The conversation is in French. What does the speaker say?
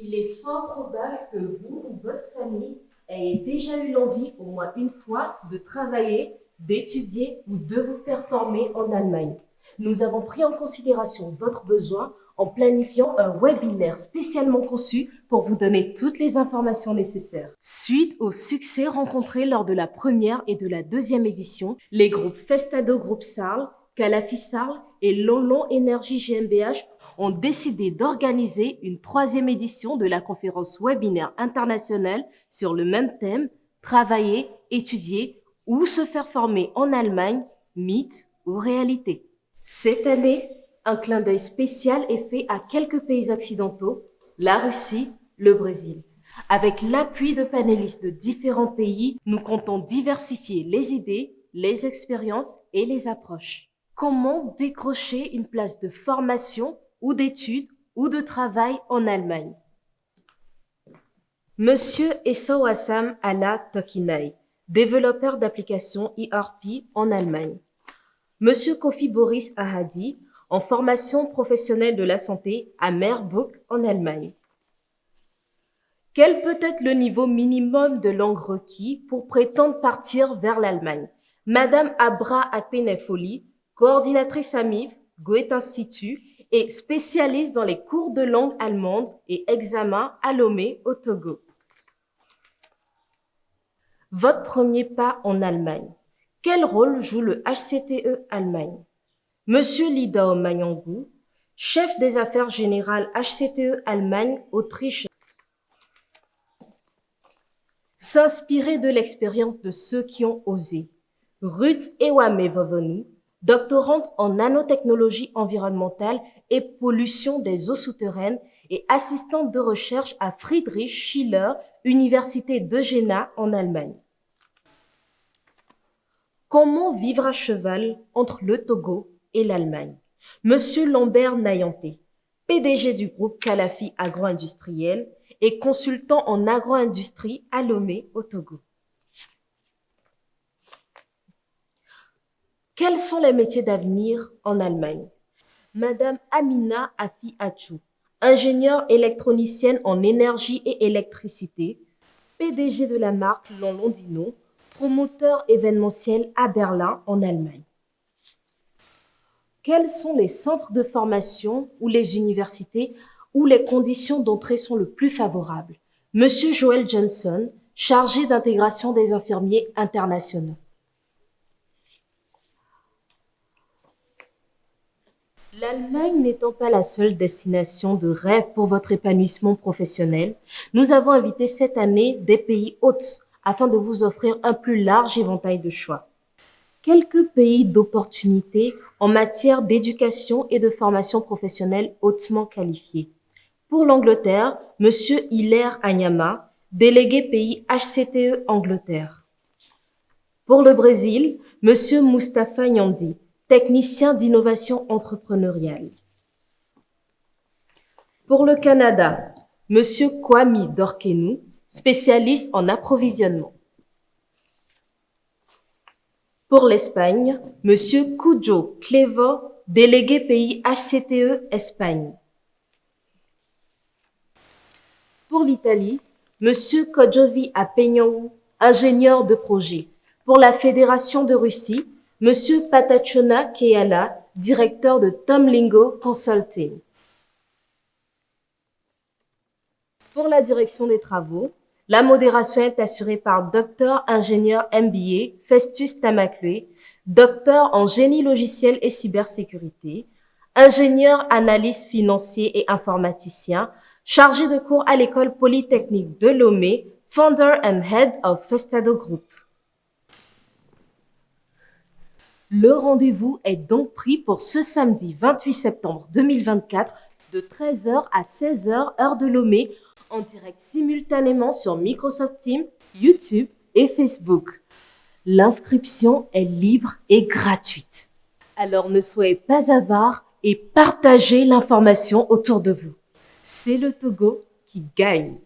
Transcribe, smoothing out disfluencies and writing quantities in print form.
il est fort probable que vous ou votre famille ayez déjà eu l'envie, au moins une fois, de travailler, d'étudier ou de vous faire former en Allemagne. Nous avons pris en considération votre besoin en planifiant un webinaire spécialement conçu pour vous donner toutes les informations nécessaires. Suite au succès rencontré lors de la première et de la deuxième édition, les groupes Festado Group Sarl, Calafi Sarl et Lolon Energy GmbH ont décidé d'organiser une troisième édition de la conférence webinaire internationale sur le même thème, travailler, étudier ou se faire former en Allemagne, mythe ou réalité. Cette année, un clin d'œil spécial est fait à quelques pays occidentaux, la Russie, le Brésil. Avec l'appui de panélistes de différents pays, nous comptons diversifier les idées, les expériences et les approches. Comment décrocher une place de formation ou d'études ou de travail en Allemagne? Monsieur Esau Hassam Ala Tokinay, développeur d'applications ERP en Allemagne. Monsieur Kofi Boris Ahadi, en formation professionnelle de la santé à Meerbuch en Allemagne. Quel peut être le niveau minimum de langue requis pour prétendre partir vers l'Allemagne? Madame Abra Akpenefoli, coordinatrice AMIF, Goethe Institut et spécialiste dans les cours de langue allemande et examens à Lomé au Togo. Votre premier pas en Allemagne. Quel rôle joue le HCTE Allemagne? Monsieur Lidao Mayangou, chef des affaires générales HCTE Allemagne, Autriche. S'inspirer de l'expérience de ceux qui ont osé. Ruth Ewame Vovonu, doctorante en nanotechnologie environnementale et pollution des eaux souterraines et assistante de recherche à Friedrich Schiller, Université de Jena en Allemagne. Comment vivre à cheval entre le Togo et l'Allemagne? Monsieur Lambert Nayanté, PDG du groupe Calafi Agro-Industriel et consultant en agro-industrie à Lomé au Togo. Quels sont les métiers d'avenir en Allemagne? Madame Amina Afi Achou, ingénieure électronicienne en énergie et électricité, PDG de la marque Londino, promoteur événementiel à Berlin en Allemagne. Quels sont les centres de formation ou les universités où les conditions d'entrée sont le plus favorables? Monsieur Joel Johnson, chargé d'intégration des infirmiers internationaux. L'Allemagne n'étant pas la seule destination de rêve pour votre épanouissement professionnel, nous avons invité cette année des pays hôtes afin de vous offrir un plus large éventail de choix. Quelques pays d'opportunités en matière d'éducation et de formation professionnelle hautement qualifiés. Pour l'Angleterre, Monsieur Hilaire Anyama, délégué pays HCTE Angleterre. Pour le Brésil, Monsieur Mustafa Nyandi, technicien d'innovation entrepreneuriale. Pour le Canada, Monsieur Kwame Dorkenu, spécialiste en approvisionnement. Pour l'Espagne, Monsieur Cujo Clevo, délégué pays HCTE Espagne. Pour l'Italie, Monsieur Kodjovi Apeñou, ingénieur de projet. Pour la Fédération de Russie, Monsieur Patachona Keala, directeur de Tomlingo Consulting. Pour la direction des travaux, la modération est assurée par Dr ingénieur MBA Festus Tamakle, docteur en génie logiciel et cybersécurité, ingénieur analyste financier et informaticien, chargé de cours à l'école polytechnique de Lomé, founder and head of Festado Group. Le rendez-vous est donc pris pour ce samedi 28 septembre 2024 de 13h à 16h heure de Lomé, en direct simultanément sur Microsoft Teams, YouTube et Facebook. L'inscription est libre et gratuite. Alors ne soyez pas avares et partagez l'information autour de vous. C'est le Togo qui gagne.